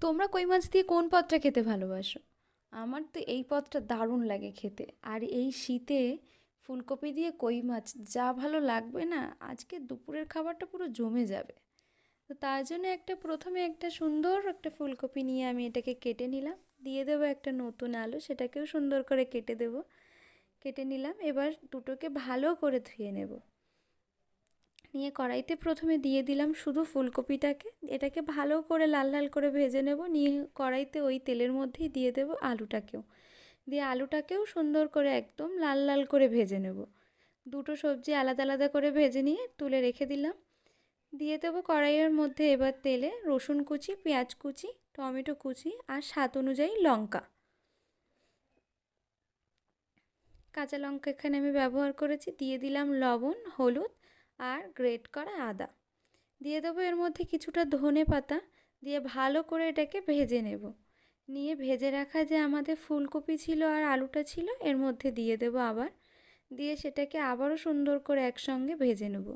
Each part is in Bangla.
তোমরা কই মাছ দিয়ে কোন পদটা খেতে ভালোবাসো? আমার তো এই পদটা দারুণ লাগে খেতে। আর এই শীতে ফুলকপি দিয়ে কই মাছ যা ভালো লাগবে না, আজকে দুপুরের খাবারটা পুরো জমে যাবে। তো তার জন্য প্রথমে একটা সুন্দর একটা ফুলকপি নিয়ে আমি এটাকে কেটে নিলাম। দিয়ে দেবো একটা নতুন আলু, সেটাকেও সুন্দর করে কেটে দেবো। কেটে নিলাম, এবার দুটোকে ভালো করে ধুয়ে নেব। নিয়ে কড়াইতে প্রথমে দিয়ে দিলাম শুধু ফুলকপিটাকে, এটাকে ভালো করে লাল লাল করে ভেজে নেব। নিয়ে কড়াইতে ওই তেলের মধ্যেই দিয়ে দেব আলুটাকেও, দিয়ে আলুটাকেও সুন্দর করে একদম লাল লাল করে ভেজে নেব। দুটো সবজি আলাদা আলাদা করে ভেজে নিয়ে তুলে রেখে দিলাম। দিয়ে দেবো কড়াইয়ের মধ্যে এবার তেলে রসুন কুচি, পেঁয়াজ কুচি, টমেটো কুচি আর স্বাদ অনুযায়ী লঙ্কা, কাঁচা লঙ্কা এখানে আমি ব্যবহার করেছি। দিয়ে দিলাম লবণ, হলুদ আর গ্রেট করা আদা। দিয়ে দেবো এর মধ্যে কিছুটা ধনে পাতা, দিয়ে ভালো করে এটাকে ভেজে নেব। নিয়ে ভেজে রাখা যে আমাদের ফুলকপি ছিল আর আলুটা ছিল এর মধ্যে দিয়ে দেবো আবার। দিয়ে সেটাকে আবারও সুন্দর করে একসঙ্গে ভেজে নেব।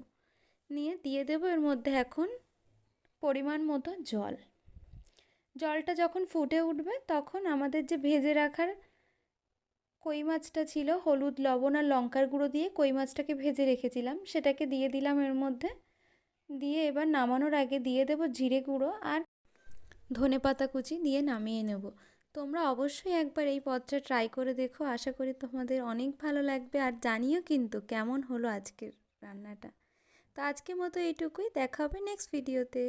নিয়ে দিয়ে দেবো এর মধ্যে এখন পরিমাণ মতো জল। জলটা যখন ফুটে উঠবে তখন আমাদের যে ভেজে রাখার কই মাছটা ছিল, হলুদ, লবণ আর লঙ্কার গুঁড়ো দিয়ে কই মাছটাকে ভেজে রেখেছিলাম, সেটাকে দিয়ে দিলাম এর মধ্যে। দিয়ে এবার নামানোর আগে দিয়ে দেবো জিরে গুঁড়ো আর ধনেপাতা কুচি, দিয়ে নামিয়ে নেব। তোমরা অবশ্যই একবার এই পদটা ট্রাই করে দেখো, আশা করি তোমাদের অনেক ভালো লাগবে। আর জানিও কিন্তু কেমন হলো আজকের রান্নাটা। তো আজকের মতো এইটুকুই, দেখা হবে নেক্সট ভিডিওতে।